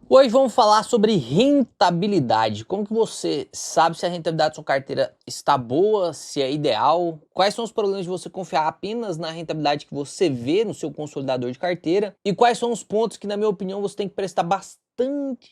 Hoje vamos falar sobre rentabilidade. Como que você sabe se a rentabilidade da sua carteira está boa, se é ideal? Quais são os problemas de você confiar apenas na rentabilidade que você vê no seu consolidador de carteira? E quais são os pontos que, na minha opinião, você tem que prestar bastante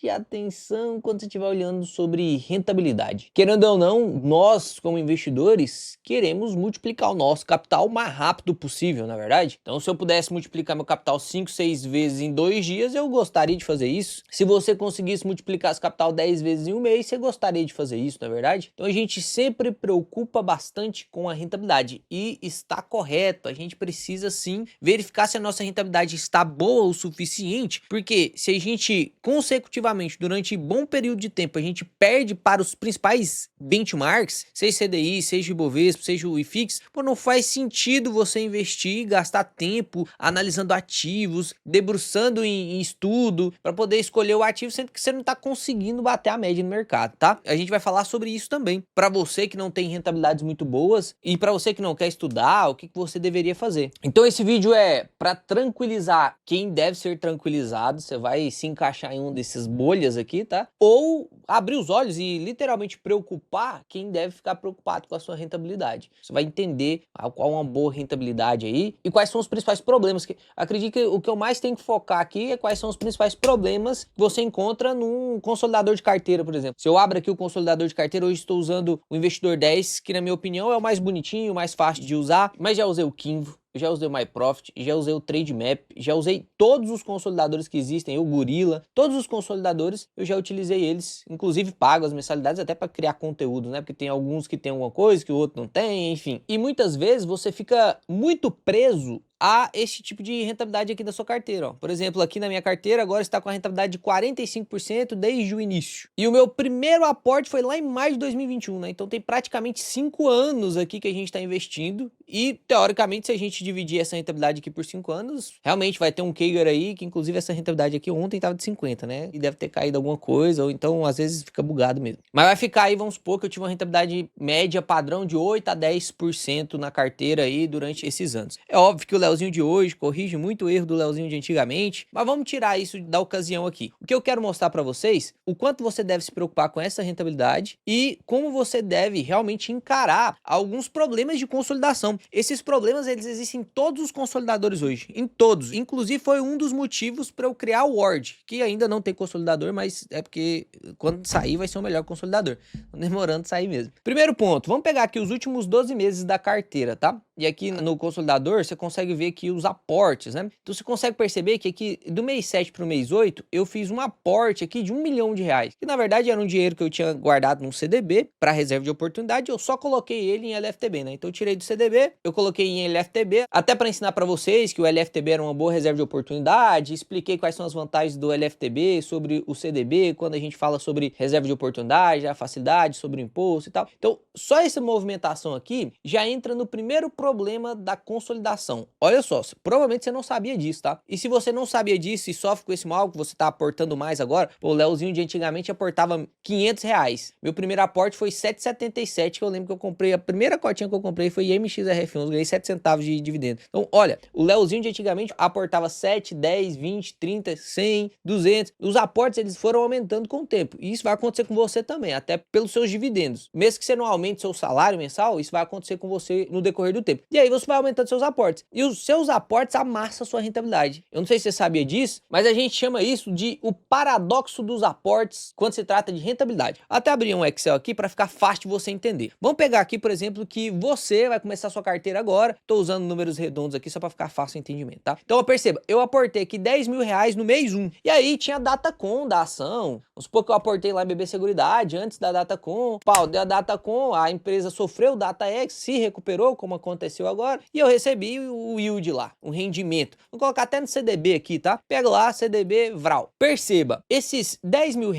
atenção quando você estiver olhando sobre rentabilidade? Querendo ou não, nós, como investidores, queremos multiplicar o nosso capital o mais rápido possível, na verdade? Então, se eu pudesse multiplicar meu capital 5, 6 vezes em 2 dias, eu gostaria de fazer isso. Se você conseguisse multiplicar esse capital 10 vezes em um mês, você gostaria de fazer isso, não é verdade? Então, a gente sempre preocupa bastante com a rentabilidade e está correto. A gente precisa sim verificar se a nossa rentabilidade está boa o suficiente, porque se a gente consecutivamente, durante bom período de tempo, a gente perde para os principais benchmarks, seja CDI, seja Ibovespa, seja o IFIX, pô, não faz sentido você investir, gastar tempo analisando ativos, debruçando em estudo, para poder escolher o ativo, sendo que você não está conseguindo bater a média no mercado, tá? A gente vai falar sobre isso também, para você que não tem rentabilidades muito boas e para você que não quer estudar, o que você deveria fazer. Então esse vídeo é para tranquilizar quem deve ser tranquilizado, você vai se encaixar em um desses bolhas aqui, tá? Ou abrir os olhos e literalmente preocupar quem deve ficar preocupado com a sua rentabilidade. Você vai entender qual é uma boa rentabilidade aí e quais são os principais problemas. Acredito que o que eu mais tenho que focar aqui é quais são os principais problemas que você encontra num consolidador de carteira, por exemplo. Se eu abro aqui o consolidador de carteira, hoje estou usando o Investidor 10, que na minha opinião é o mais bonitinho, o mais fácil de usar, mas já usei o Kinvo, já usei o MyProfit, já usei o Trademap, já usei todos os consolidadores que existem, o Gorilla, todos os consolidadores, eu já utilizei eles, inclusive pago as mensalidades até para criar conteúdo, né? Porque tem alguns que tem alguma coisa que o outro não tem, enfim. E muitas vezes você fica muito preso a esse tipo de rentabilidade aqui da sua carteira, ó. Por exemplo, aqui na minha carteira agora está com a rentabilidade de 45% desde o início. E o meu primeiro aporte foi lá em maio de 2021, né? Então tem praticamente 5 anos aqui que a gente está investindo e, teoricamente, se a gente dividir essa rentabilidade aqui por 5 anos, realmente vai ter um CAGR aí, que inclusive essa rentabilidade aqui ontem estava de 50, né? E deve ter caído alguma coisa, ou então às vezes fica bugado mesmo. Mas vai ficar aí, vamos supor que eu tive uma rentabilidade média padrão de 8 a 10% na carteira aí durante esses anos. É óbvio que o Leozinho de hoje corrige muito o erro do Leozinho de antigamente, mas vamos tirar isso da ocasião aqui. O que eu quero mostrar para vocês, o quanto você deve se preocupar com essa rentabilidade e como você deve realmente encarar alguns problemas de consolidação. Esses problemas, eles existem em todos os consolidadores hoje, em todos. Inclusive foi um dos motivos para eu criar o Ward, que ainda não tem consolidador, mas é porque quando sair vai ser o melhor consolidador. Demorando sair mesmo. Primeiro ponto, vamos pegar aqui os últimos 12 meses da carteira, tá? E aqui no consolidador você consegue ver aqui os aportes, né? Então você consegue perceber que aqui do mês 7 para o mês 8 eu fiz um aporte aqui de R$1 milhão, que na verdade era um dinheiro que eu tinha guardado num CDB para reserva de oportunidade, eu só coloquei ele em LFTB, né? Então eu tirei do CDB, eu coloquei em LFTB, até para ensinar para vocês que o LFTB era uma boa reserva de oportunidade, expliquei quais são as vantagens do LFTB sobre o CDB, quando a gente fala sobre reserva de oportunidade, a facilidade, sobre o imposto e tal. Então só essa movimentação aqui já entra no primeiro problema da consolidação. Olha só, provavelmente você não sabia disso, tá? E se você não sabia disso e sofre com esse mal que você tá aportando mais agora, o Leozinho de antigamente aportava R$500. Meu primeiro aporte foi 7,77, que eu lembro que eu comprei, a primeira cotinha que eu comprei foi MXRF11, ganhei 7 centavos de dividendo. Então, olha, o Leozinho de antigamente aportava 7, 10, 20, 30, 100, 200. Os aportes, eles foram aumentando com o tempo. E isso vai acontecer com você também, até pelos seus dividendos. Mesmo que você não aumente seu salário mensal, isso vai acontecer com você no decorrer do tempo. E aí você vai aumentando seus aportes. E os seus aportes amassam a sua rentabilidade. Eu não sei se você sabia disso, mas a gente chama isso de o paradoxo dos aportes quando se trata de rentabilidade. Até abrir um Excel aqui para ficar fácil de você entender. Vamos pegar aqui, por exemplo, que você vai começar a sua carteira agora. Estou usando números redondos aqui só para ficar fácil o entendimento, tá? Então, perceba, eu aportei aqui R$10 mil no mês 1. E aí tinha a Datacom da ação. Vamos supor que eu aportei lá em BB Seguridade antes da Datacom. Pau, deu a Datacom, a empresa sofreu DataX, se recuperou, como aconteceu agora, e eu recebi o yield lá, um rendimento. Vou colocar até no CDB aqui, tá? Pega lá, CDB Vral. Perceba, esses R$10 mil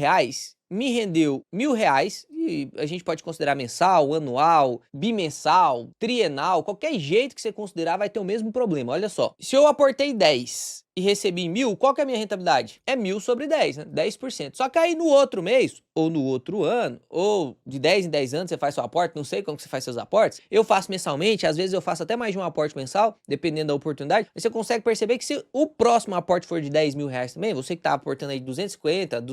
me rendeu R$1.000, e a gente pode considerar mensal, anual, bimensal, trienal, qualquer jeito que você considerar vai ter o mesmo problema. Olha só, se eu aportei 10 e recebi 1.000, qual que é a minha rentabilidade? É 1.000 sobre 10, né? 10%. Só que aí no outro mês, ou no outro ano, ou de 10 em 10 anos você faz seu aporte, não sei como que você faz seus aportes, eu faço mensalmente, às vezes eu faço até mais de um aporte mensal, dependendo da oportunidade, mas você consegue perceber que se o próximo aporte for de 10 mil reais também, você que tá aportando aí 250,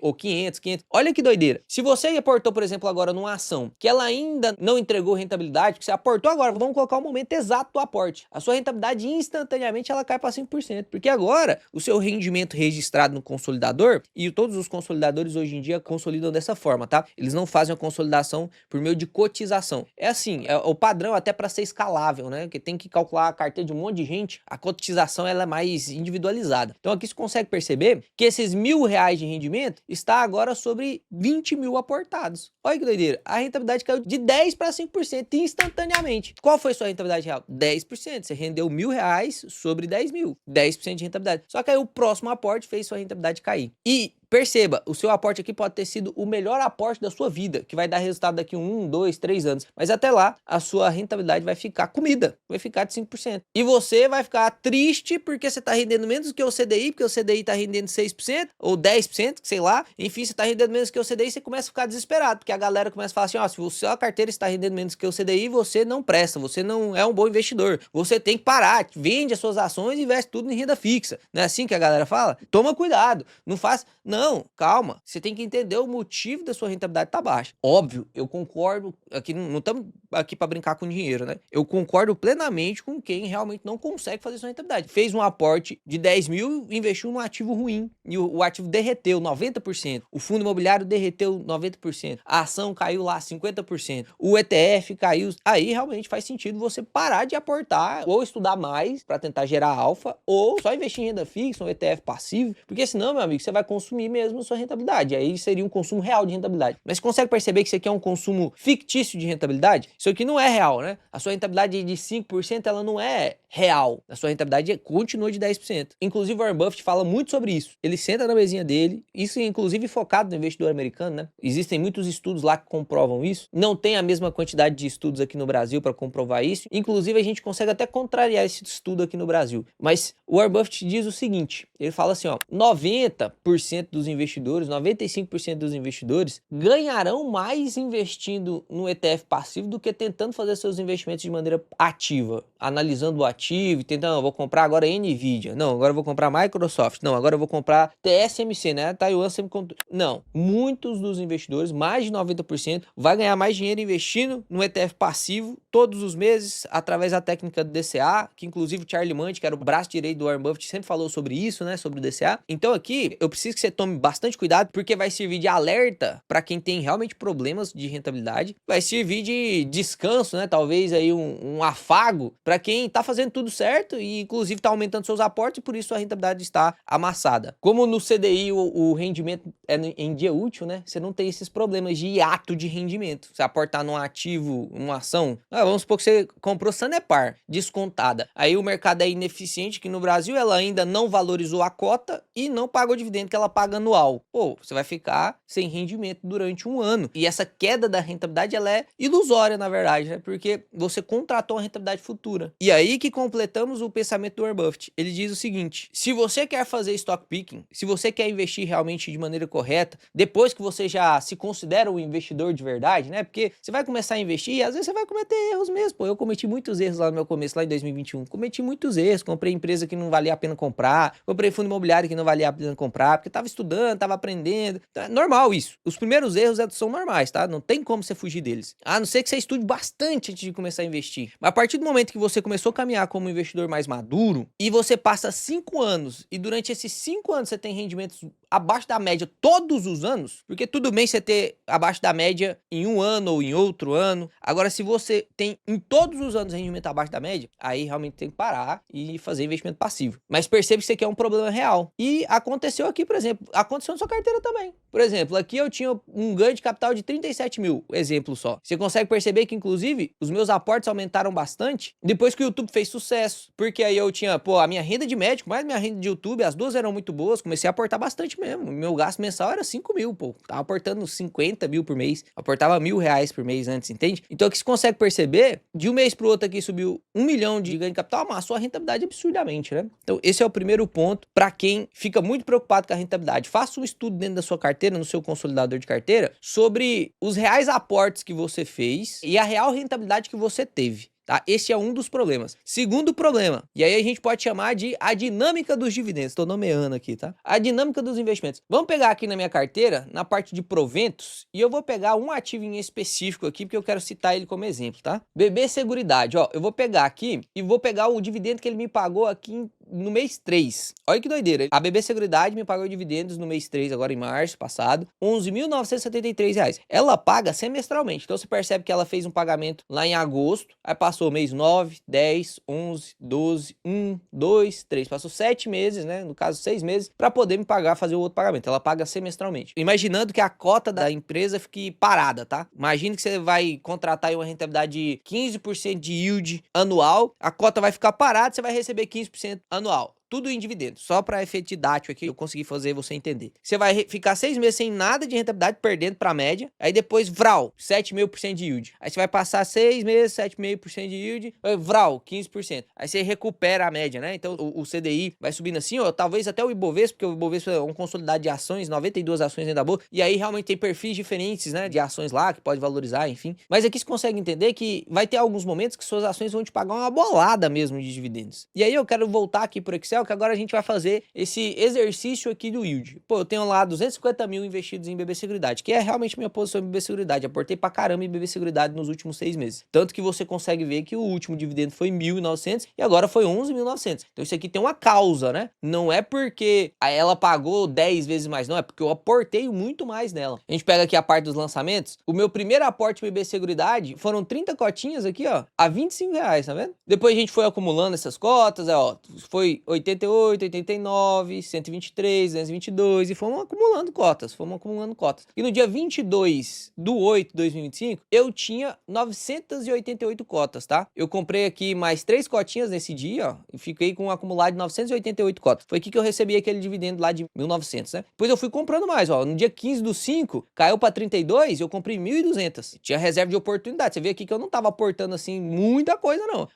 ou 500, olha que doideira. Se você aportou, por exemplo, agora numa ação, que ela ainda não entregou rentabilidade, que você aportou agora, vamos colocar o momento exato do aporte, a sua rentabilidade instantaneamente ela cai para 5%, porque agora o seu rendimento registrado no consolidador, e todos os consolidadores hoje em dia consolidam dessa forma, tá? Eles não fazem a consolidação por meio de cotização. É assim, é o padrão até para ser escalável, né? Que tem que calcular a carteira de um monte de gente, a cotização ela é mais individualizada. Então aqui você consegue perceber que esses R$ 1.000 de rendimento está agora sobre 20 mil aportados. Olha que doideira, a rentabilidade caiu de 10 para 5% instantaneamente. Qual foi sua rentabilidade real? 10%. Você rendeu R$ 1.000 sobre 10 mil. 10% de rentabilidade. Só que aí o próximo aporte fez sua rentabilidade cair. E perceba, o seu aporte aqui pode ter sido o melhor aporte da sua vida, que vai dar resultado daqui 1, 2, 3 anos. Mas até lá, a sua rentabilidade vai ficar comida, vai ficar de 5%. E você vai ficar triste porque você está rendendo menos que o CDI, porque o CDI está rendendo 6% ou 10%, sei lá. Enfim, você está rendendo menos que o CDI, você começa a ficar desesperado, porque a galera começa a falar assim, ó, se a sua carteira está rendendo menos que o CDI, você não presta, você não é um bom investidor. Você tem que parar, vende as suas ações e investe tudo em renda fixa. Não é assim que a galera fala? Toma cuidado, não faz... Não, calma. Você tem que entender o motivo da sua rentabilidade estar baixa. Óbvio, eu concordo, aqui não estamos aqui para brincar com dinheiro, né? Eu concordo plenamente com quem realmente não consegue fazer sua rentabilidade. Fez um aporte de 10 mil, investiu num ativo ruim e o ativo derreteu 90%. O fundo imobiliário derreteu 90%. A ação caiu lá 50%. O ETF caiu. Aí realmente faz sentido você parar de aportar ou estudar mais para tentar gerar alfa ou só investir em renda fixa, um ETF passivo, porque senão, meu amigo, você vai consumir mesmo a sua rentabilidade. Aí seria um consumo real de rentabilidade. Mas você consegue perceber que isso aqui é um consumo fictício de rentabilidade? Isso aqui não é real, né? A sua rentabilidade de 5%, ela não é real. A sua rentabilidade continua de 10%. Inclusive, o Warren Buffett fala muito sobre isso. Ele senta na mesinha dele, isso inclusive focado no investidor americano, né? Existem muitos estudos lá que comprovam isso. Não tem a mesma quantidade de estudos aqui no Brasil para comprovar isso. Inclusive, a gente consegue até contrariar esse estudo aqui no Brasil. Mas o Warren Buffett diz o seguinte, ele fala assim, ó, 90% dos investidores, 95% dos investidores ganharão mais investindo no ETF passivo do que tentando fazer seus investimentos de maneira ativa, analisando o ativo, tentando, vou comprar agora Nvidia, não, agora eu vou comprar Microsoft, não, agora eu vou comprar TSMC, né, Taiwan Semiconductor. Não, muitos dos investidores, mais de 90%, vai ganhar mais dinheiro investindo no ETF passivo todos os meses, através da técnica do DCA, que inclusive o Charlie Munger, que era o braço direito do Warren Buffett, sempre falou sobre isso, né, sobre o DCA. Então aqui, eu preciso que você tome bastante cuidado, porque vai servir de alerta para quem tem realmente problemas de rentabilidade, vai servir de descanso, né, talvez aí um afago para quem tá fazendo tudo certo e inclusive tá aumentando seus aportes e por isso a rentabilidade está amassada. Como no CDI o rendimento é em dia útil, né, você não tem esses problemas de hiato de rendimento. Você aportar num ativo, uma ação, vamos supor que você comprou Sanepar, descontada. Aí o mercado é ineficiente, que no Brasil ela ainda não valorizou a cota e não paga o dividendo que ela paga anual. Pô, você vai ficar sem rendimento durante um ano. E essa queda da rentabilidade, ela é ilusória, na verdade, né? Porque você contratou uma rentabilidade futura. E aí que completamos o pensamento do Warren Buffett. Ele diz o seguinte, se você quer fazer stock picking, se você quer investir realmente de maneira correta, depois que você já se considera um investidor de verdade, né? Porque você vai começar a investir e às vezes você vai cometer erros mesmo. Pô, eu cometi muitos erros lá no meu começo, lá em 2021. Cometi muitos erros. Comprei empresa que não valia a pena comprar. Comprei fundo imobiliário que não valia a pena comprar, porque tava estudando, tava aprendendo. É normal isso. Os primeiros erros são normais, tá? Não tem como você fugir deles. A não ser que você estude bastante antes de começar a investir. Mas a partir do momento que você começou a caminhar como um investidor mais maduro e você passa 5 anos e durante esses 5 anos você tem rendimentos abaixo da média todos os anos, porque tudo bem você ter abaixo da média em um ano ou em outro ano. Agora, se você tem em todos os anos rendimento abaixo da média, aí realmente tem que parar e fazer investimento passivo. Mas percebe que isso aqui é um problema real. E aconteceu aqui, por exemplo, aconteceu na sua carteira também. Por exemplo, aqui eu tinha um ganho de capital de 37 mil, exemplo só. Você consegue perceber que, inclusive, os meus aportes aumentaram bastante depois que o YouTube fez sucesso. Porque aí eu tinha, pô, a minha renda de médico, mais minha renda de YouTube, as duas eram muito boas, comecei a aportar bastante mesmo. Meu gasto mensal era 5 mil, pô. Tava aportando 50 mil por mês. Aportava R$ 1.000 por mês antes, entende? Então aqui você consegue perceber, de um mês pro outro aqui subiu 1 milhão de ganho de capital, amassou a rentabilidade absurdamente, né? Então esse é o primeiro ponto para quem fica muito preocupado com a rentabilidade. Faça um estudo dentro da sua carteira, no seu consolidador de carteira, sobre os reais aportes que você fez e a real rentabilidade que você teve. Tá? Esse é um dos problemas. Segundo problema, e aí a gente pode chamar de a dinâmica dos dividendos. Estou nomeando aqui, tá? A dinâmica dos investimentos. Vamos pegar aqui na minha carteira, na parte de proventos, e eu vou pegar um ativo em específico aqui, porque eu quero citar ele como exemplo, tá? BB Seguridade, ó, eu vou pegar aqui e vou pegar o dividendo que ele me pagou aqui no mês 3. Olha que doideira. A BB Seguridade me pagou dividendos no mês 3, agora em março passado, R$ 11.973. Ela paga semestralmente. Então você percebe que ela fez um pagamento lá em agosto, aí passou mês 9, 10, 11, 12, 1, 2, 3. Passou 7 meses, né? No caso, 6 meses, para poder me pagar, fazer o outro pagamento. Ela paga semestralmente. Imaginando que a cota da empresa fique parada, tá? Imagine que você vai contratar aí uma rentabilidade de 15% de yield anual, a cota vai ficar parada, você vai receber 15% anual. Tudo em dividendos. Só para efeito didático aqui, eu consegui fazer você entender. Você vai ficar 6 meses sem nada de rentabilidade, perdendo para a média. Aí depois, vral, 7,5% de yield. Aí você vai passar 6 meses, 7,5% de yield. Vral, 15%. Aí você recupera a média, né? Então o CDI vai subindo assim, ó. Talvez até o Ibovespa, porque o Ibovespa é um consolidado de ações, 92 ações ainda boa. E aí realmente tem perfis diferentes, né? De ações lá, que pode valorizar, enfim. Mas aqui você consegue entender que vai ter alguns momentos que suas ações vão te pagar uma bolada mesmo de dividendos. E aí eu quero voltar aqui pro Excel, que agora a gente vai fazer esse exercício aqui do yield. Pô, eu tenho lá 250 mil investidos em BB Seguridade, que é realmente minha posição em BB Seguridade. Aportei pra caramba em BB Seguridade nos últimos 6 meses. Tanto que você consegue ver que o último dividendo foi 1.900 e agora foi 11.900. Então isso aqui tem uma causa, né? Não é porque ela pagou 10 vezes mais, não. É porque eu aportei muito mais nela. A gente pega aqui a parte dos lançamentos. O meu primeiro aporte em BB Seguridade foram 30 cotinhas aqui, ó, a R$ 25, tá vendo? Depois a gente foi acumulando essas cotas, ó, foi 88, 89, 123, 222 e fomos acumulando cotas, E no dia 22/8/2025, eu tinha 988 cotas, tá? Eu comprei aqui mais 3 cotinhas nesse dia, ó, e fiquei com um acumulado de 988 cotas. Foi aqui que eu recebi aquele dividendo lá de 1.900, né? Depois eu fui comprando mais, ó. No dia 15/5, caiu pra 32, eu comprei 1.200. Tinha reserva de oportunidade. Você vê aqui que eu não tava aportando, assim, muita coisa, não.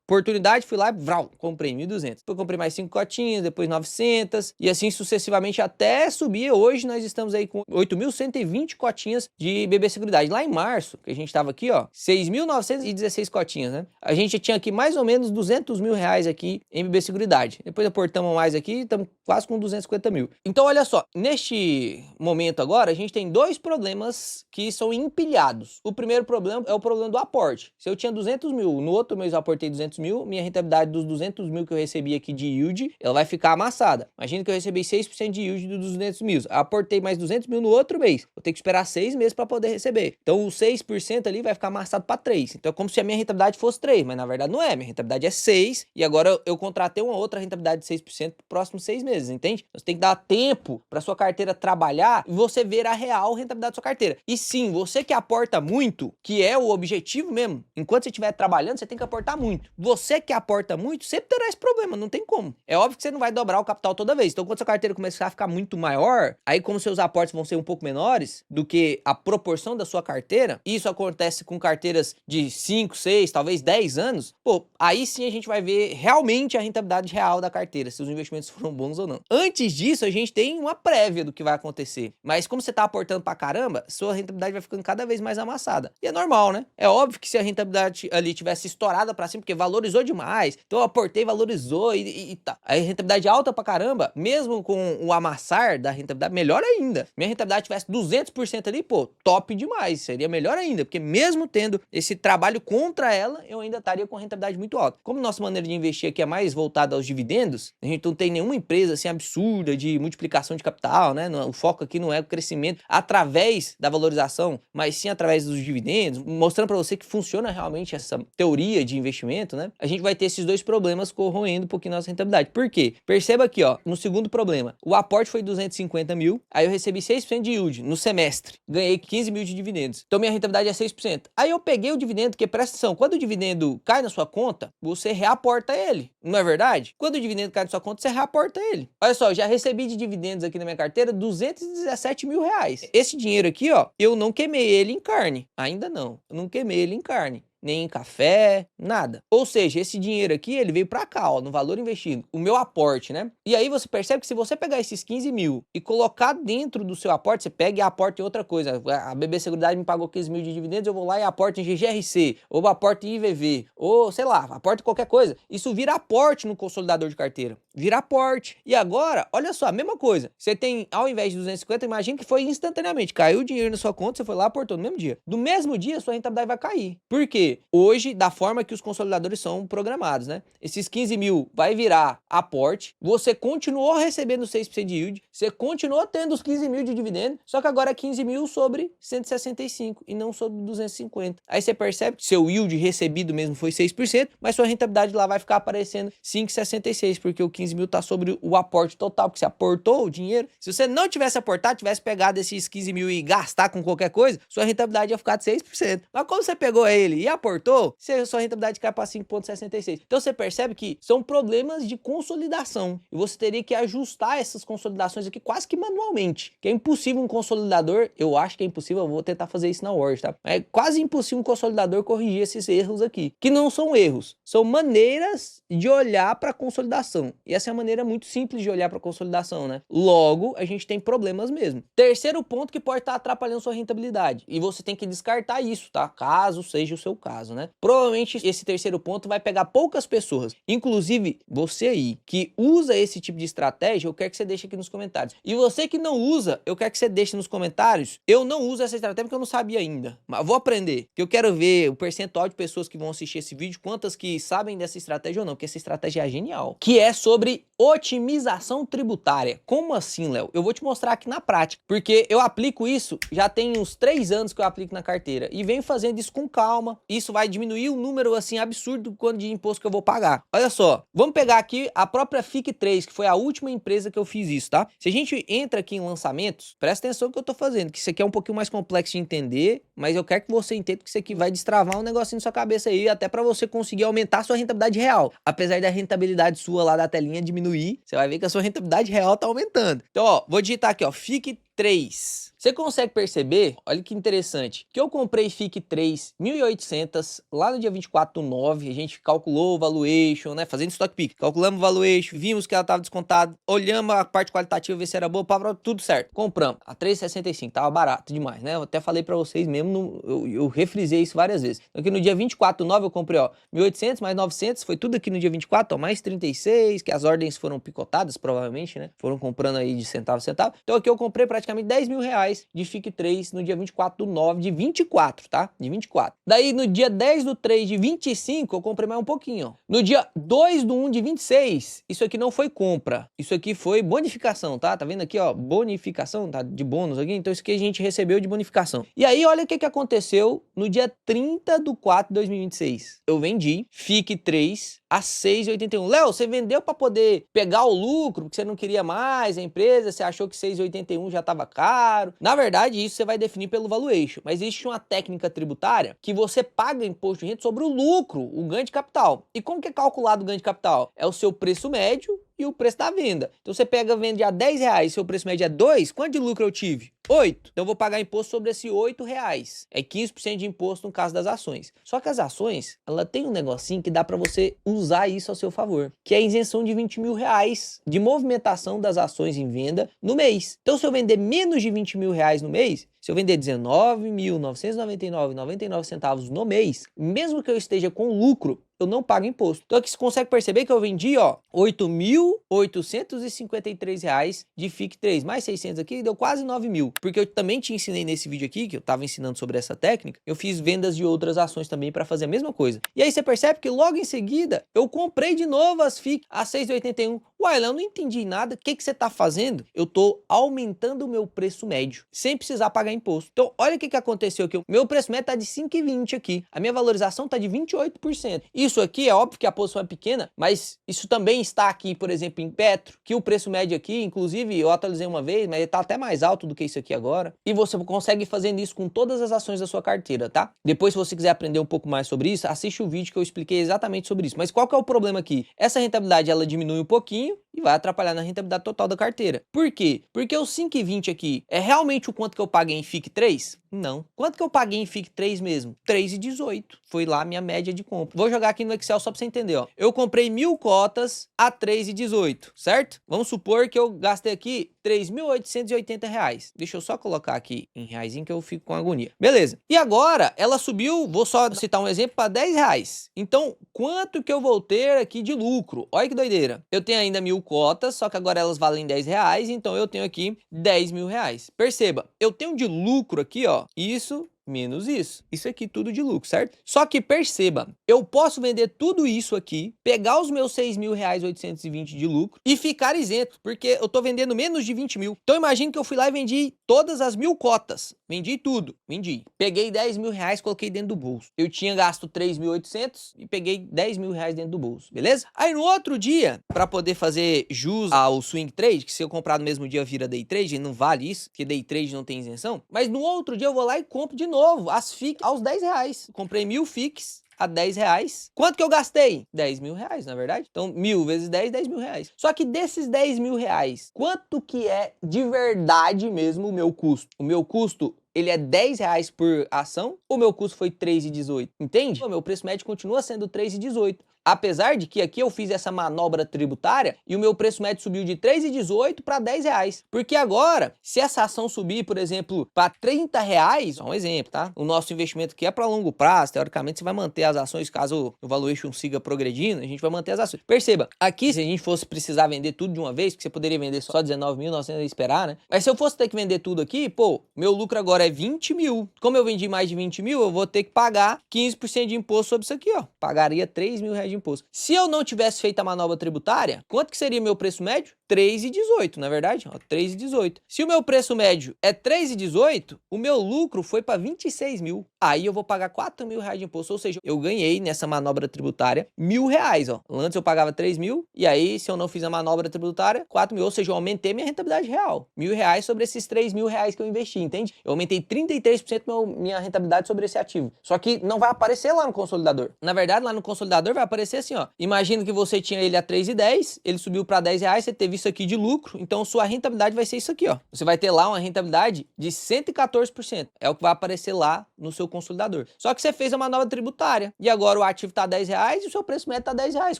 Oportunidade, fui lá e vral, comprei 1.200. Depois comprei mais 5 cotinhas, depois 900 e assim sucessivamente até subir. Hoje nós estamos aí com 8.120 cotinhas de BB Seguridade. Lá em março, que a gente tava aqui, ó, 6.916 cotinhas, né? A gente tinha aqui mais ou menos 200 mil reais aqui em BB Seguridade. Depois aportamos mais aqui, estamos quase com 250 mil. Então olha só, neste momento agora a gente tem 2 problemas que são empilhados. O primeiro problema é o problema do aporte. Se eu tinha 200 mil, no outro mês eu aportei 200 mil, minha rentabilidade dos 200 mil que eu recebi aqui de yield, ela vai ficar amassada. Imagina que eu recebi 6% de yield dos 200 mil. Aportei mais 200 mil no outro mês. Vou ter que esperar 6 meses para poder receber. Então o 6% ali vai ficar amassado para 3. Então é como se a minha rentabilidade fosse 3, mas na verdade não é. Minha rentabilidade é 6 e agora eu contratei uma outra rentabilidade de 6% para os próximos 6 meses, entende? Você tem que dar tempo para sua carteira trabalhar e você ver a real rentabilidade da sua carteira. E sim, você que aporta muito, que é o objetivo mesmo, enquanto você estiver trabalhando, você tem que aportar muito. Você que aporta muito, sempre terá esse problema, não tem como. É óbvio que você não vai dobrar o capital toda vez. Então, quando sua carteira começar a ficar muito maior, aí como seus aportes vão ser um pouco menores do que a proporção da sua carteira, isso acontece com carteiras de 5, 6, talvez 10 anos, pô, aí sim a gente vai ver realmente a rentabilidade real da carteira, se os investimentos foram bons ou não. Antes disso, a gente tem uma prévia do que vai acontecer. Mas como você tá aportando pra caramba, sua rentabilidade vai ficando cada vez mais amassada. E é normal, né? É óbvio que se a rentabilidade ali tivesse estourada pra cima, porque valorizou demais, então eu aportei, valorizou e tá. A rentabilidade alta pra caramba, mesmo com o amassar da rentabilidade, melhor ainda. Minha rentabilidade tivesse 200% ali, pô, top demais. Seria melhor ainda, porque mesmo tendo esse trabalho contra ela, eu ainda estaria com rentabilidade muito alta. Como nossa maneira de investir aqui é mais voltada aos dividendos, a gente não tem nenhuma empresa assim absurda de multiplicação de capital, né? O foco aqui não é o crescimento através da valorização, mas sim através dos dividendos, mostrando para você que funciona realmente essa teoria de investimento, né? A gente vai ter esses 2 problemas corroendo um pouquinho nossa rentabilidade. rentabilidade. Por quê? Perceba aqui, ó, no segundo problema, o aporte foi 250 mil, aí eu recebi 6% de yield no semestre, ganhei 15 mil de dividendos. Então minha rentabilidade é 6%. Aí eu peguei o dividendo, que presta atenção, quando o dividendo cai na sua conta, você reaporta ele, não é verdade? Quando o dividendo cai na sua conta, você reaporta ele. Olha só, já recebi de dividendos aqui na minha carteira 217 mil reais. Esse dinheiro aqui, ó, eu não queimei ele em carne, ainda não, eu não queimei ele em carne. Nem em café, nada. Ou seja, esse dinheiro aqui, ele veio pra cá, ó, no valor investido, o meu aporte, né? E aí você percebe que se você pegar esses 15 mil e colocar dentro do seu aporte, você pega e aporta em outra coisa. A BB Seguridade me pagou 15 mil de dividendos, eu vou lá e aporto em GGRC, ou aporto em IVV, ou sei lá, aporto em qualquer coisa. Isso vira aporte no consolidador de carteira. Vira aporte. E agora, olha só, a mesma coisa. Você tem, ao invés de 250, imagina que foi instantaneamente. Caiu o dinheiro na sua conta, você foi lá e aportou no mesmo dia. Do mesmo dia, sua rentabilidade vai cair. Por quê? Hoje, da forma que os consolidadores são programados, né? Esses 15 mil vai virar aporte, você continuou recebendo 6% de yield, você continuou tendo os 15 mil de dividendo, só que agora é 15 mil sobre 165 e não sobre 250. Aí você percebe que seu yield recebido mesmo foi 6%, mas sua rentabilidade lá vai ficar aparecendo 5,66, porque o 15 mil tá sobre o aporte total, porque você aportou o dinheiro. Se você não tivesse aportado, tivesse pegado esses 15 mil e gastar com qualquer coisa, sua rentabilidade ia ficar de 6%. Mas como você pegou ele e aportou, sua rentabilidade cai para 5,66. Então você percebe que são problemas de consolidação e você teria que ajustar essas consolidações aqui quase que manualmente, que é impossível um consolidador, eu acho que é impossível, eu vou tentar fazer isso na Word, tá? É quase impossível um consolidador corrigir esses erros aqui, que não são erros, são maneiras de olhar para a consolidação. E essa é uma maneira muito simples de olhar para a consolidação, né? Logo, a gente tem problemas mesmo. Terceiro ponto que pode estar atrapalhando sua rentabilidade, e você tem que descartar isso, tá? Caso seja o seu caso, né? Provavelmente esse terceiro ponto vai pegar poucas pessoas, inclusive você aí que usa esse tipo de estratégia, eu quero que você deixe aqui nos comentários. E você que não usa, eu quero que você deixe nos comentários. Eu não uso essa estratégia porque eu não sabia ainda, mas vou aprender, que eu quero ver o percentual de pessoas que vão assistir esse vídeo, quantas que sabem dessa estratégia ou não, porque essa estratégia é genial, que é sobre otimização tributária. Como assim, Léo? Eu vou te mostrar aqui na prática, porque eu aplico isso, já tem uns 3 anos que eu aplico na carteira e venho fazendo isso com calma. Isso vai diminuir um número assim absurdo quanto de imposto que eu vou pagar. Olha só, vamos pegar aqui a própria FIC3, que foi a última empresa que eu fiz isso, tá? Se a gente entra aqui em lançamentos, presta atenção no que eu tô fazendo, que isso aqui é um pouquinho mais complexo de entender, mas eu quero que você entenda que isso aqui vai destravar um negocinho na sua cabeça aí, até para você conseguir aumentar a sua rentabilidade real. Apesar da rentabilidade sua lá da telinha diminuir, você vai ver que a sua rentabilidade real tá aumentando. Então, ó, vou digitar aqui, ó, FIC3. Você consegue perceber, olha que interessante, que eu comprei FIC3 1.800 lá no dia 24/9, a gente calculou o valuation, né, fazendo stock pick, calculamos o valuation, vimos que ela estava descontada, olhamos a parte qualitativa, ver se era boa, tudo certo, compramos, a 3,65, tava barato demais, né, eu até falei para vocês mesmo, eu refrisei isso várias vezes. Então aqui no dia 24/9 eu comprei, ó, 1.800 mais 900, foi tudo aqui no dia 24, ó, mais 36, que as ordens foram picotadas, provavelmente, né, foram comprando aí de centavo a centavo. Então aqui eu comprei praticamente 10 mil reais de FIC3 no dia 24/9 de 24, tá? De 24. Daí no dia 10/3 de 25 eu comprei mais um pouquinho, ó. No dia 2/1 de 26, isso aqui não foi compra, isso aqui foi bonificação, tá? Tá vendo aqui, ó, bonificação, tá? De bônus aqui, então isso aqui a gente recebeu de bonificação. E aí olha o que aconteceu no dia 30/4 de 2026. Eu vendi FIC3 a 6,81. Léo, você vendeu para poder pegar o lucro, porque você não queria mais a empresa, você achou que 6,81 já estava caro. Na verdade, isso você vai definir pelo valuation, mas existe uma técnica tributária que você paga imposto de renda sobre o lucro, o ganho de capital. E como que é calculado o ganho de capital? É o seu preço médio e o preço da venda. Então você pega, vende a 10 reais, seu preço médio é 2, quanto de lucro eu tive? 8. Então eu vou pagar imposto sobre esse 8 reais. É 15% de imposto no caso das ações. Só que as ações, ela tem um negocinho que dá para você usar isso ao seu favor, que é a isenção de 20 mil reais de movimentação das ações em venda no mês. Então se eu vender menos de 20 mil reais no mês, se eu vender 19.999,99 centavos no mês, mesmo que eu esteja com lucro, eu não pago imposto. Então aqui você consegue perceber que eu vendi, ó, R$ 8.853 de FIC3, mais 600 aqui, deu quase 9 mil. Porque eu também te ensinei nesse vídeo aqui, que eu tava ensinando sobre essa técnica, eu fiz vendas de outras ações também para fazer a mesma coisa. E aí você percebe que logo em seguida, eu comprei de novo as FIC a 6,81. Uai, eu não entendi nada. O que você está fazendo? Eu estou aumentando o meu preço médio, sem precisar pagar imposto. Então, olha o que aconteceu aqui. O meu preço médio está de 5,20 aqui. A minha valorização está de 28%. Isso aqui é óbvio que a posição é pequena, mas isso também está aqui, por exemplo, em Petro, que o preço médio aqui, inclusive, eu atualizei uma vez, mas ele está até mais alto do que isso aqui agora. E você consegue fazer isso com todas as ações da sua carteira, tá? Depois, se você quiser aprender um pouco mais sobre isso, assiste o vídeo que eu expliquei exatamente sobre isso. Mas qual que é o problema aqui? Essa rentabilidade, ela diminui um pouquinho e vai atrapalhar na rentabilidade total da carteira. Por quê? Porque o 5,20 aqui é realmente o quanto que eu paguei em FIC 3? Não. Quanto que eu paguei em FIC 3 mesmo? 3,18. Foi lá a minha média de compra. Vou jogar aqui no Excel só pra você entender, ó. Eu comprei 1.000 cotas a 3,18, certo? Vamos supor que eu gastei aqui R$3.880. Deixa eu só colocar aqui em reaisinho que eu fico com agonia. Beleza. E agora ela subiu, vou só citar um exemplo, para R$10. Então, quanto que eu vou ter aqui de lucro? Olha que doideira. Eu tenho ainda 1.000 cotas, só que agora elas valem R$10, então eu tenho aqui R$10.000. Perceba, eu tenho de lucro aqui, ó, isso menos isso. Isso aqui tudo de lucro, certo? Só que perceba, eu posso vender tudo isso aqui, pegar os meus R$6.820 de lucro e ficar isento, porque eu tô vendendo menos de 20 mil. Então imagine que eu fui lá e vendi todas as 1.000 cotas. Vendi tudo. Vendi. Peguei R$10.000, coloquei dentro do bolso. Eu tinha gasto 3.800 e peguei R$10.000 dentro do bolso, beleza? Aí no outro dia, para poder fazer jus ao swing trade, que se eu comprar no mesmo dia vira day trade, não vale isso, porque day trade não tem isenção, mas no outro dia eu vou lá e compro de novo as FIC aos R$10. Comprei 1.000 FICs a R$10. Quanto que eu gastei? R$10.000, na verdade. Então, 1.000 vezes 10, R$10.000. Só que desses R$10.000, quanto que é de verdade mesmo o meu custo? O meu custo, ele é R$10 por ação, o meu custo foi 3,18, entende? O meu preço médio continua sendo 3,18. Apesar de que aqui eu fiz essa manobra tributária e o meu preço médio subiu de 3,18 para R$10. Porque agora, se essa ação subir, por exemplo, para R$30, só um exemplo, tá? O nosso investimento aqui é para longo prazo, teoricamente você vai manter as ações, caso o valuation siga progredindo, a gente vai manter as ações. Perceba, aqui se a gente fosse precisar vender tudo de uma vez, porque você poderia vender só 19 mil, nós ia esperar, né? Mas se eu fosse ter que vender tudo aqui, pô, meu lucro agora é 20 mil. Como eu vendi mais de 20 mil, eu vou ter que pagar 15% de imposto sobre isso aqui, ó. Pagaria R$3.000 de imposto. Se eu não tivesse feito a manobra tributária, quanto que seria meu preço médio? 3,18, não é verdade? Ó, 3,18. Se o meu preço médio é 3,18, o meu lucro foi para 26 mil. Aí eu vou pagar R$4.000 de imposto, ou seja, eu ganhei nessa manobra tributária R$1.000, ó. Antes eu pagava 3 mil, e aí se eu não fiz a manobra tributária, 4 mil, ou seja, eu aumentei minha rentabilidade real. R$1.000 sobre esses R$3.000 que eu investi, entende? Eu aumentei 33% minha rentabilidade sobre esse ativo. Só que não vai aparecer lá no consolidador. Na verdade, lá no consolidador vai aparecer assim, ó. Imagina que você tinha ele a 3,10, ele subiu para R$10, você teve isso aqui de lucro, então sua rentabilidade vai ser isso aqui, ó. Você vai ter lá uma rentabilidade de 114%. É o que vai aparecer lá no seu consolidador. Só que você fez a manobra tributária e agora o ativo tá R$10 e o seu preço médio tá R$10.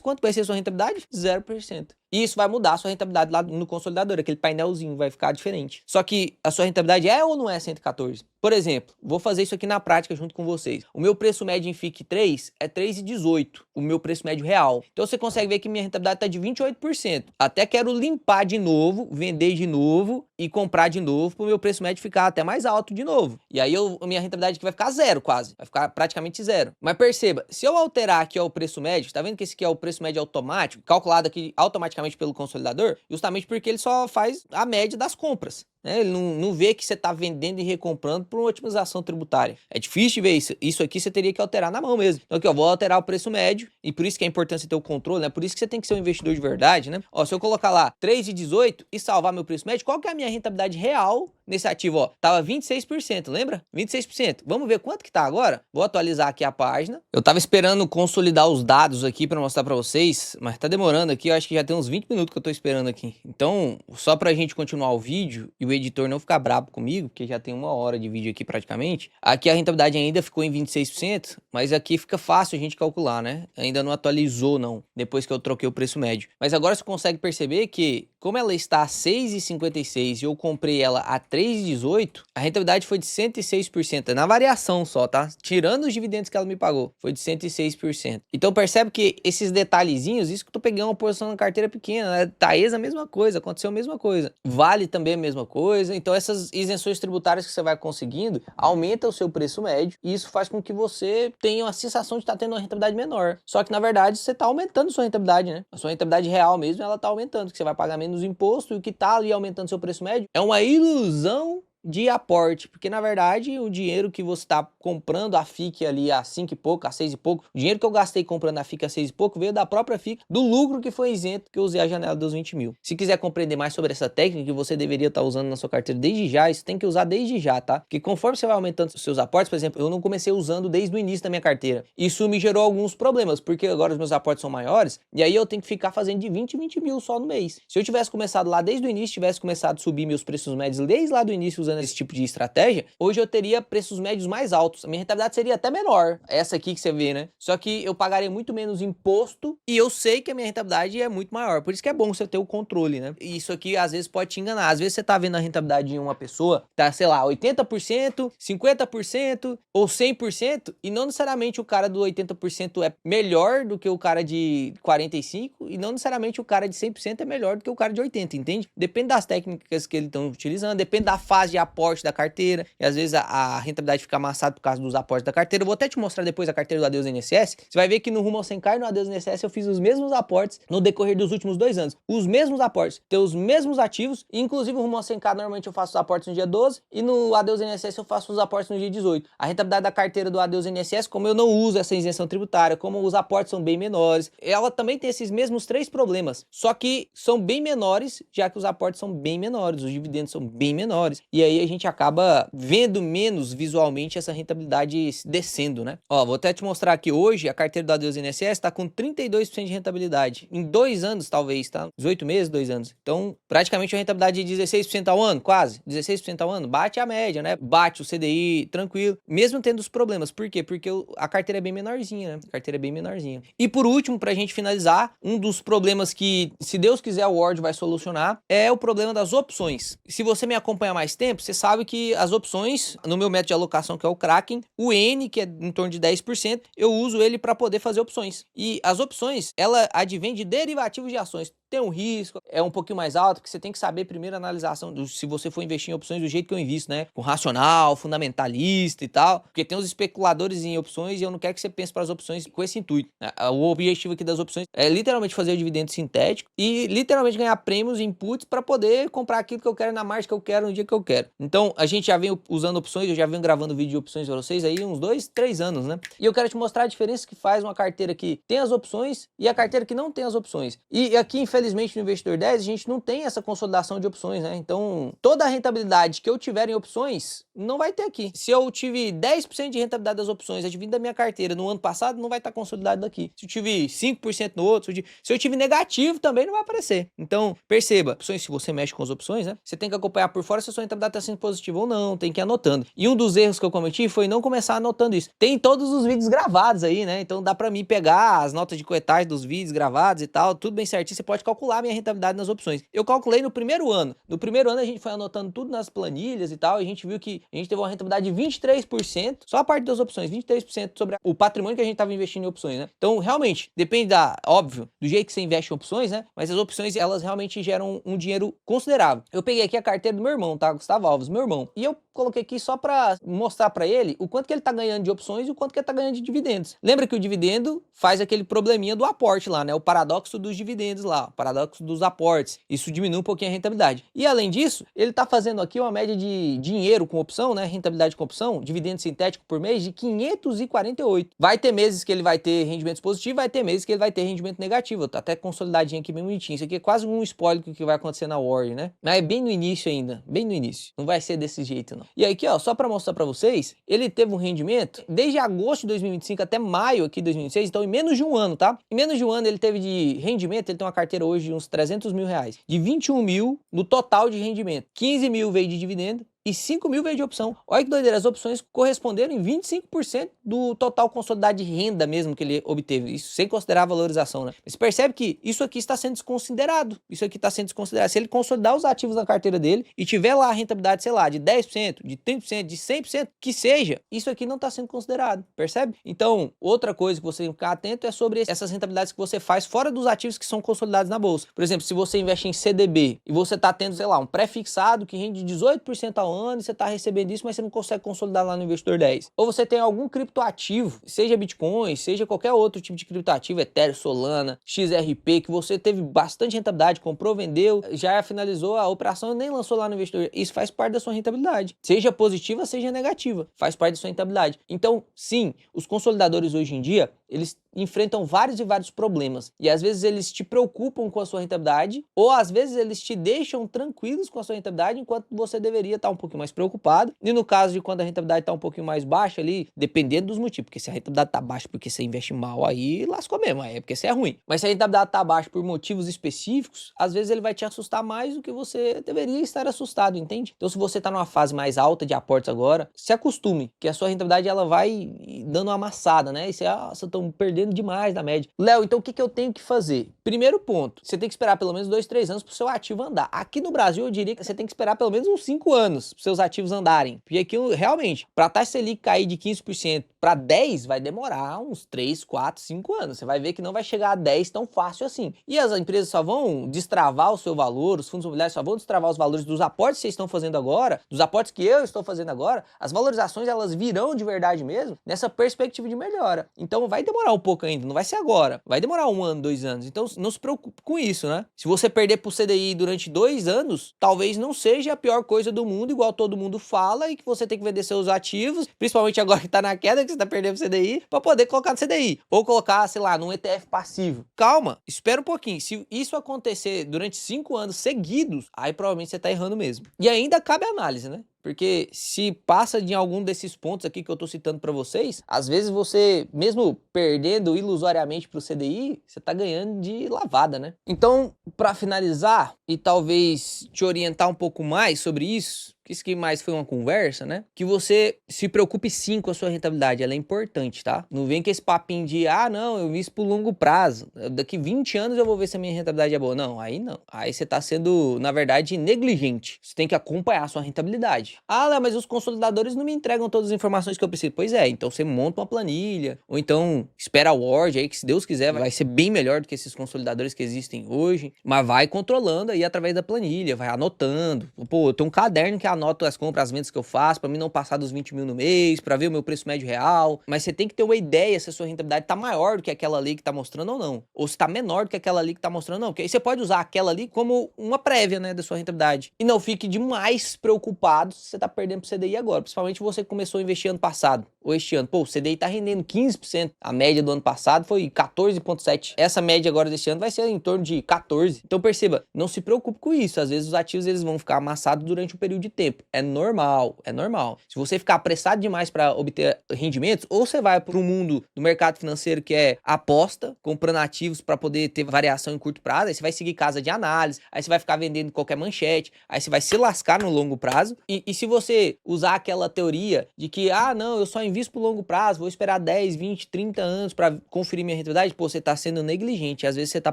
Quanto vai ser a sua rentabilidade? 0%. E isso vai mudar a sua rentabilidade lá no consolidador, aquele painelzinho vai ficar diferente. Só que a sua rentabilidade é ou não é 114? Por exemplo, vou fazer isso aqui na prática junto com vocês. O meu preço médio em FIC 3 é 3,18, o meu preço médio real. Então você consegue ver que minha rentabilidade está de 28%. Até quero limpar de novo, vender de novo e comprar de novo para o meu preço médio ficar até mais alto de novo. E aí a minha rentabilidade aqui vai ficar zero quase, vai ficar praticamente zero. Mas perceba, se eu alterar aqui ó, o preço médio, tá vendo que esse aqui é o preço médio automático, calculado aqui automaticamente pelo consolidador, justamente porque ele só faz a média das compras. Ele não vê que você está vendendo e recomprando por uma otimização tributária. É difícil de ver isso. Isso aqui você teria que alterar na mão mesmo. Então aqui, ó, vou alterar o preço médio e por isso que é importante você ter o controle, né? Por isso que você tem que ser um investidor de verdade, né? Ó, se eu colocar lá 3,18 e salvar meu preço médio, qual que é a minha rentabilidade real nesse ativo, ó? Tava 26%, lembra? 26%. Vamos ver quanto que tá agora? Vou atualizar aqui a página. Eu tava esperando consolidar os dados aqui para mostrar para vocês, mas tá demorando aqui. Eu acho que já tem uns 20 minutos que eu tô esperando aqui. Então, só pra gente continuar o vídeo e o editor não ficar brabo comigo, porque já tem 1 hora de vídeo aqui praticamente. Aqui a rentabilidade ainda ficou em 26%, mas aqui fica fácil a gente calcular, né? Ainda não atualizou não, depois que eu troquei o preço médio. Mas agora você consegue perceber que, como ela está a 6,56 e eu comprei ela a 3 3,18, a rentabilidade foi de 106%. É na variação só, tá? Tirando os dividendos que ela me pagou, foi de 106%. Então percebe que esses detalhezinhos, isso que eu tô pegando uma posição na carteira pequena, né? Taesa a mesma coisa, aconteceu a mesma coisa. Vale também a mesma coisa. Então essas isenções tributárias que você vai conseguindo, aumenta o seu preço médio e isso faz com que você tenha a sensação de estar tendo uma rentabilidade menor. Só que na verdade você está aumentando sua rentabilidade, né? A sua rentabilidade real mesmo, ela está aumentando, que você vai pagar menos imposto e o que está ali aumentando seu preço médio é uma ilusão de aporte, porque na verdade o dinheiro que você está comprando a FIC ali a 5 e pouco, a 6 e pouco, o dinheiro que eu gastei comprando a FIC a 6 e pouco veio da própria FIC, do lucro que foi isento que eu usei a janela dos 20 mil. Se quiser compreender mais sobre essa técnica que você deveria estar usando na sua carteira desde já, isso tem que usar desde já, tá? Porque conforme você vai aumentando os seus aportes, por exemplo, eu não comecei usando desde o início da minha carteira. Isso me gerou alguns problemas, porque agora os meus aportes são maiores, e aí eu tenho que ficar fazendo de 20 mil só no mês. Se eu tivesse começado lá desde o início, tivesse começado a subir meus preços médios desde lá do início usando esse tipo de estratégia, hoje eu teria preços médios mais altos. A minha rentabilidade seria até menor. Essa aqui que você vê, né? Só que eu pagaria muito menos imposto e eu sei que a minha rentabilidade é muito maior. Por isso que é bom você ter o controle, né? E isso aqui às vezes pode te enganar. Às vezes você tá vendo a rentabilidade de uma pessoa, tá, sei lá, 80%, 50% ou 100% e não necessariamente o cara do 80% é melhor do que o cara de 45% e não necessariamente o cara de 100% é melhor do que o cara de 80%, entende? Depende das técnicas que eles estão utilizando, depende da fase de aporte da carteira. E às vezes a rentabilidade fica amassada por causa dos aportes da carteira. Eu vou até te mostrar depois a carteira do Adeus INSS. Você vai ver que no Rumo ao 100K e no Adeus INSS eu fiz os mesmos aportes no decorrer dos últimos 2 anos. Os mesmos aportes, ter os mesmos ativos. Inclusive o Rumo ao 100K normalmente eu faço os aportes no dia 12 e no Adeus INSS eu faço os aportes no dia 18. A rentabilidade da carteira do Adeus INSS, como eu não uso essa isenção tributária, como os aportes são bem menores, ela também tem esses mesmos 3 problemas. Só que são bem menores, já que os aportes são bem menores, os dividendos são bem menores. E aí a gente acaba vendo menos visualmente essa rentabilidade descendo, né? Ó, vou até te mostrar aqui hoje, a carteira do Adeus INSS está com 32% de rentabilidade. Em 2 anos, talvez, tá? 18 meses, 2 anos. Então, praticamente uma rentabilidade de 16% ao ano, quase. 16% ao ano. Bate a média, né? Bate o CDI, tranquilo. Mesmo tendo os problemas. Por quê? Porque a carteira é bem menorzinha, né? A carteira é bem menorzinha. E por último, pra gente finalizar, um dos problemas que, se Deus quiser, o Ward vai solucionar, é o problema das opções. Se você me acompanha há mais tempo, você sabe que as opções, no meu método de alocação, que é o Kraken, o N, que é em torno de 10%, eu uso ele para poder fazer opções. E as opções, ela advém de derivativos de ações. Tem um risco, é um pouquinho mais alto, porque você tem que saber primeiro a analisação, se você for investir em opções do jeito que eu invisto, né? Com racional, fundamentalista e tal. Porque tem os especuladores em opções e eu não quero que você pense para as opções com esse intuito, né? O objetivo aqui das opções é literalmente fazer o dividendo sintético e literalmente ganhar prêmios, inputs para poder comprar aquilo que eu quero na margem que eu quero, no dia que eu quero. Então, a gente já vem usando opções, eu já venho gravando vídeo de opções para vocês aí uns 2, 3 anos, né? E eu quero te mostrar a diferença que faz uma carteira que tem as opções e a carteira que não tem as opções. E aqui, infelizmente, no Investidor 10, a gente não tem essa consolidação de opções, né? Então, toda a rentabilidade que eu tiver em opções, não vai ter aqui. Se eu tive 10% de rentabilidade das opções advindo da minha carteira no ano passado, não vai estar consolidado daqui. Se eu tive 5% no outro, se eu tive negativo, também não vai aparecer. Então, perceba, opções, se você mexe com as opções, né? Você tem que acompanhar por fora se a sua rentabilidade está sendo positiva ou não, tem que ir anotando. E um dos erros que eu cometi foi não começar anotando isso. Tem todos os vídeos gravados aí, né? Então dá pra mim pegar as notas de corretagem dos vídeos gravados e tal, tudo bem certinho, você pode calcular a minha rentabilidade nas opções. Eu calculei no primeiro ano. No primeiro ano a gente foi anotando tudo nas planilhas e tal, e a gente viu que a gente teve uma rentabilidade de 23%, só a parte das opções, 23% sobre o patrimônio que a gente estava investindo em opções, né? Então, realmente, depende óbvio, do jeito que você investe em opções, né? Mas as opções, elas realmente geram um dinheiro considerável. Eu peguei aqui a carteira do meu irmão, tá? Gustavo Alves, meu irmão. E eu coloquei aqui só para mostrar para ele o quanto que ele tá ganhando de opções e o quanto que ele tá ganhando de dividendos. Lembra que o dividendo faz aquele probleminha do aporte lá, né? O paradoxo dos dividendos lá, o paradoxo dos aportes. Isso diminui um pouquinho a rentabilidade. E além disso, ele tá fazendo aqui uma média de dinheiro com opção, né? Rentabilidade com opção, dividendo sintético por mês de 548. Vai ter meses que ele vai ter rendimentos positivos, vai ter meses que ele vai ter rendimento negativo. Tá até consolidadinho aqui, bem bonitinho. Isso aqui é quase um spoiler do que vai acontecer na Ward, né? Mas é bem no início ainda, bem no início. Não vai ser desse jeito, não. E aqui, ó, só para mostrar para vocês, ele teve um rendimento desde agosto de 2025 até maio aqui de 2026, então em menos de um ano, tá? Em menos de um ano ele teve de rendimento, ele tem uma carteira hoje de uns 300 mil reais, de 21 mil no total de rendimento. 15 mil veio de dividendo e 5 mil veio de opção. Olha que doideira, as opções corresponderam em 25% do total consolidado de renda mesmo que ele obteve, isso sem considerar a valorização, né? Você percebe que isso aqui está sendo desconsiderado, isso aqui está sendo desconsiderado. Se ele consolidar os ativos na carteira dele e tiver lá a rentabilidade, sei lá, de 10%, de 30%, de 100%, que seja, isso aqui não está sendo considerado, percebe? Então, outra coisa que você tem que ficar atento é sobre essas rentabilidades que você faz fora dos ativos que são consolidados na bolsa. Por exemplo, se você investe em CDB e você está tendo, sei lá, um pré-fixado que rende 18% ao ano e você está recebendo isso, mas você não consegue consolidar lá no Investidor 10. Ou você tem algum criptoativo, seja Bitcoin, seja qualquer outro tipo de criptoativo, Ethereum, Solana, XRP, que você teve bastante rentabilidade, comprou, vendeu, já finalizou a operação e nem lançou lá no Investidor. Isso faz parte da sua rentabilidade. Seja positiva, seja negativa. Faz parte da sua rentabilidade. Então, sim, os consolidadores hoje em dia, eles enfrentam vários e vários problemas. E às vezes eles te preocupam com a sua rentabilidade, ou às vezes eles te deixam tranquilos com a sua rentabilidade, enquanto você deveria estar um pouquinho mais preocupado. E no caso de quando a rentabilidade está um pouquinho mais baixa ali, dependendo dos motivos, porque se a rentabilidade está baixa porque você investe mal, aí lascou mesmo, aí é porque você é ruim. Mas se a rentabilidade está baixa por motivos específicos, às vezes ele vai te assustar mais do que você deveria estar assustado, entende? Então se você está numa fase mais alta de aportes agora, se acostume, que a sua rentabilidade ela vai dando uma amassada, né? E você, você estão perdendo demais da média. Léo, então o que eu tenho que fazer? Primeiro ponto, você tem que esperar pelo menos 2, 3 anos para o seu ativo andar. Aqui no Brasil eu diria que você tem que esperar pelo menos uns 5 anos para seus ativos andarem. Porque aqui realmente, para a taxa Selic cair de 15% para 10 vai demorar uns 3, 4, 5 anos. Você vai ver que não vai chegar a 10 tão fácil assim. E as empresas só vão destravar o seu valor, os fundos imobiliários só vão destravar os valores dos aportes que vocês estão fazendo agora, dos aportes que eu estou fazendo agora. As valorizações elas virão de verdade mesmo nessa perspectiva de melhora. Então vai demorar um pouco ainda, não vai ser agora, vai demorar 1 ano, 2 anos, então não se preocupe com isso, né? Se você perder pro CDI durante 2 anos, talvez não seja a pior coisa do mundo, igual todo mundo fala, e que você tem que vender seus ativos, principalmente agora que tá na queda, que você tá perdendo pro CDI, pra poder colocar no CDI, ou colocar, sei lá, num ETF passivo. Calma, espera um pouquinho, se isso acontecer durante 5 anos seguidos, aí provavelmente você tá errando mesmo. E ainda cabe análise, né? Porque se passa de algum desses pontos aqui que eu tô citando para vocês, às vezes você, mesmo perdendo ilusoriamente pro CDI, você tá ganhando de lavada, né? Então, para finalizar e talvez te orientar um pouco mais sobre isso, que isso aqui mais foi uma conversa, né? Que você se preocupe sim com a sua rentabilidade, ela é importante, tá? Não vem com esse papinho de, não, eu vi isso pro longo prazo, daqui 20 anos eu vou ver se a minha rentabilidade é boa. Não, aí não. Aí você tá sendo, na verdade, negligente. Você tem que acompanhar a sua rentabilidade. Léo, mas os consolidadores não me entregam todas as informações que eu preciso. Pois é, então você monta uma planilha, ou então espera a Word aí, que se Deus quiser vai ser bem melhor do que esses consolidadores que existem hoje, mas vai controlando aí através da planilha, vai anotando. Pô, eu tenho um caderno que anoto as compras, as vendas que eu faço, pra mim não passar dos 20 mil no mês, pra ver o meu preço médio real, mas você tem que ter uma ideia se a sua rentabilidade tá maior do que aquela ali que tá mostrando ou não, ou se tá menor do que aquela ali que tá mostrando ou não, porque aí você pode usar aquela ali como uma prévia, né, da sua rentabilidade. E não fique demais preocupado se você tá perdendo pro CDI agora, principalmente você que começou a investir ano passado, ou este ano. Pô, o CDI tá rendendo 15%, a média do ano passado foi 14,7%. Essa média agora deste ano vai ser em torno de 14%. Então perceba, não se preocupe com isso, às vezes os ativos eles vão ficar amassados durante um período de tempo. É normal, é normal. Se você ficar apressado demais para obter rendimentos, ou você vai para o mundo do mercado financeiro que é aposta, comprando ativos para poder ter variação em curto prazo, aí você vai seguir casa de análise, aí você vai ficar vendendo qualquer manchete, aí você vai se lascar no longo prazo. E se você usar aquela teoria de que, não, eu só invisto por longo prazo, vou esperar 10, 20, 30 anos para conferir minha rentabilidade, pô, você tá sendo negligente. Às vezes você tá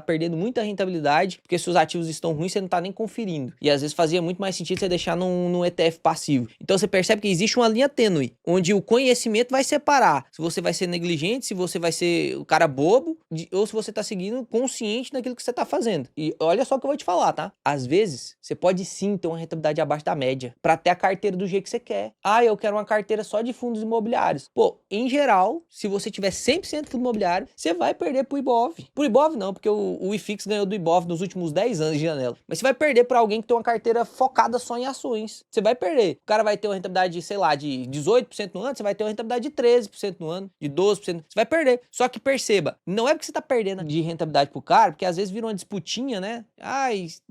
perdendo muita rentabilidade, porque se os ativos estão ruins, você não tá nem conferindo. E às vezes fazia muito mais sentido você deixar num ETF passivo. Então você percebe que existe uma linha tênue, onde o conhecimento vai separar se você vai ser negligente, se você vai ser o cara bobo, ou se você tá seguindo consciente daquilo que você tá fazendo. E olha só o que eu vou te falar, tá? Às vezes, você pode sim ter uma rentabilidade abaixo da média, para ter a carteira do jeito que você quer. Eu quero uma carteira só de fundos imobiliários. Pô, em geral, se você tiver 100% fundo imobiliário, você vai perder pro Ibov. Pro Ibov não, porque o IFIX ganhou do Ibov nos últimos 10 anos de janela. Mas você vai perder para alguém que tem uma carteira focada só em ações. Você vai perder. O cara vai ter uma rentabilidade, sei lá, de 18% no ano, você vai ter uma rentabilidade de 13% no ano, de 12%. Você vai perder. Só que perceba, não é porque você tá perdendo de rentabilidade pro cara, porque às vezes vira uma disputinha, né?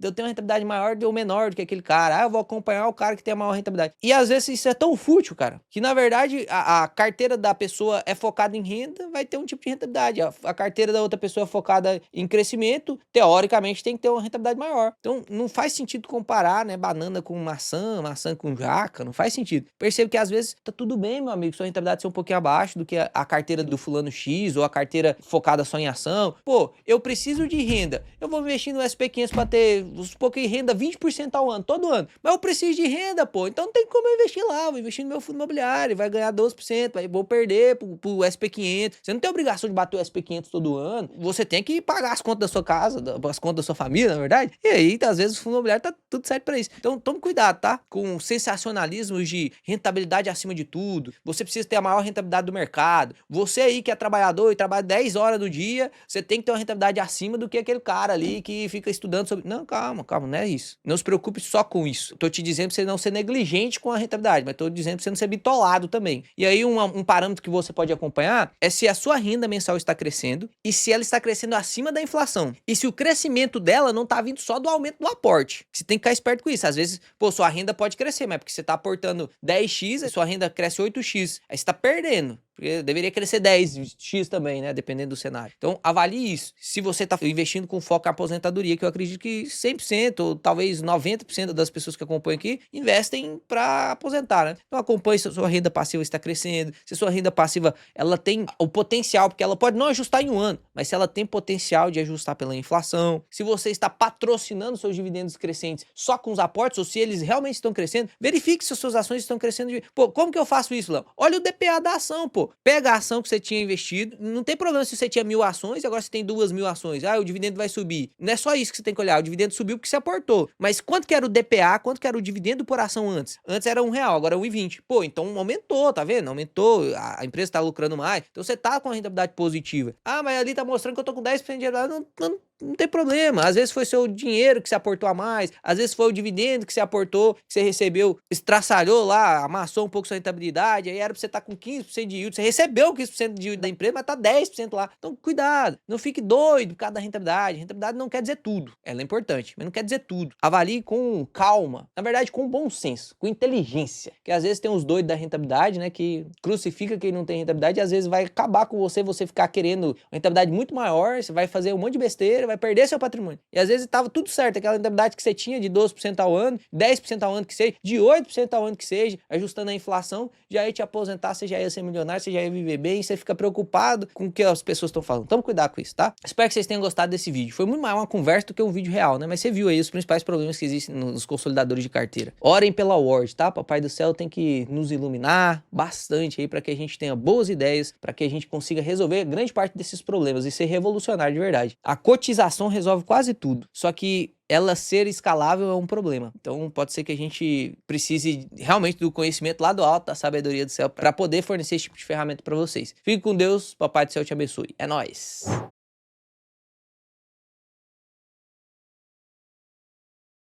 Eu tenho uma rentabilidade maior ou menor do que aquele cara. Eu vou acompanhar o cara que tem a maior rentabilidade. E às vezes isso é tão fútil, cara, que na verdade a carteira da pessoa é focada em renda, vai ter um tipo de rentabilidade. A carteira da outra pessoa é focada em crescimento, teoricamente tem que ter uma rentabilidade maior. Então não faz sentido comparar, né, banana com maçã maçã com jaca, não faz sentido. Perceba que às vezes tá tudo bem, meu amigo, sua rentabilidade ser um pouquinho abaixo do que a carteira do fulano X ou a carteira focada só em ação. Pô, eu preciso de renda, eu vou investir no SP500 para ter uns pouquinho renda 20% ao ano, todo ano. Mas eu preciso de renda, pô, então não tem como eu investir lá, vou investir no meu fundo imobiliário, vai ganhar 12%, vou perder pro SP500. Você não tem obrigação de bater o SP500 todo ano, você tem que pagar as contas da sua casa, as contas da sua família, na verdade. E aí, às vezes, o fundo imobiliário tá tudo certo pra isso. Então, tome cuidado, tá? Com sensacionalismos de rentabilidade acima de tudo. Você precisa ter a maior rentabilidade do mercado. Você aí que é trabalhador e trabalha 10 horas do dia, você tem que ter uma rentabilidade acima do que aquele cara ali que fica estudando sobre... Não, calma, não é isso. Não se preocupe só com isso. Tô te dizendo pra você não ser negligente com a rentabilidade, mas tô dizendo pra você não ser bitolado também. E aí, um parâmetro que você pode acompanhar é se a sua renda mensal está crescendo e se ela está crescendo acima da inflação. E se o crescimento dela não tá vindo só do aumento do aporte. Você tem que ficar esperto com isso. Às vezes, pô, sua renda pode crescer, mas é porque você tá aportando 10x, a sua renda cresce 8x. Aí você tá perdendo. Porque deveria crescer 10x também, né? Dependendo do cenário. Então, avalie isso. Se você tá investindo com foco em aposentadoria, que eu acredito que 100% ou talvez 90% das pessoas que acompanham aqui investem para aposentar, né? Então, acompanhe se a sua renda passiva está crescendo, se a sua renda passiva ela tem o potencial, porque ela pode não ajustar em um ano, mas se ela tem potencial de ajustar pela inflação, se você está patrocinando seus dividendos crescentes só com os aportes, ou se eles realmente estão crescendo, verifique se as suas ações estão crescendo. Pô, como que eu faço isso, Léo? Olha o DPA da ação, pô. Pega a ação que você tinha investido, não tem problema se você tinha 1.000 ações e agora você tem 2.000 ações. Ah, o dividendo vai subir. Não é só isso que você tem que olhar, o dividendo subiu porque você aportou. Mas quanto que era o DPA, quanto que era o dividendo por ação antes? Antes era R$1, agora é 1,20. Pô, então aumentou, tá vendo? Aumentou, a empresa tá lucrando mais, então você tá com a rentabilidade positiva. Ah, mas ali tá mostrando que eu tô com 10% de rentabilidade. Não tem problema, às vezes foi seu dinheiro que você aportou a mais, às vezes foi o dividendo que você aportou, que você recebeu, estraçalhou lá, amassou um pouco sua rentabilidade, aí era pra você estar com 15% de yield, você recebeu 15% de yield da empresa, mas tá 10% lá. Então cuidado, não fique doido por causa da rentabilidade. Rentabilidade não quer dizer tudo, ela é importante, mas não quer dizer tudo. Avalie com calma, na verdade com bom senso, com inteligência, que às vezes tem os doidos da rentabilidade, né, que crucifica quem não tem rentabilidade e às vezes vai acabar com você ficar querendo uma rentabilidade muito maior, você vai fazer um monte de besteira, vai perder seu patrimônio. E às vezes tava tudo certo, aquela rentabilidade que você tinha de 12% ao ano, 10% ao ano que seja, de 8% ao ano que seja, ajustando a inflação, já ia te aposentar, você já ia ser milionário, você já ia viver bem, você fica preocupado com o que as pessoas estão falando. Toma cuidado com isso, tá? Espero que vocês tenham gostado desse vídeo. Foi muito mais uma conversa do que um vídeo real, né? Mas você viu aí os principais problemas que existem nos consolidadores de carteira. Orem pela Ward, tá? Papai do céu tem que nos iluminar bastante aí para que a gente tenha boas ideias, para que a gente consiga resolver grande parte desses problemas e ser revolucionário de verdade. A cotização resolve quase tudo, só que ela ser escalável é um problema. Então pode ser que a gente precise realmente do conhecimento lá do alto, da sabedoria do céu, para poder fornecer esse tipo de ferramenta para vocês. Fique com Deus, Papai do céu te abençoe. É nóis!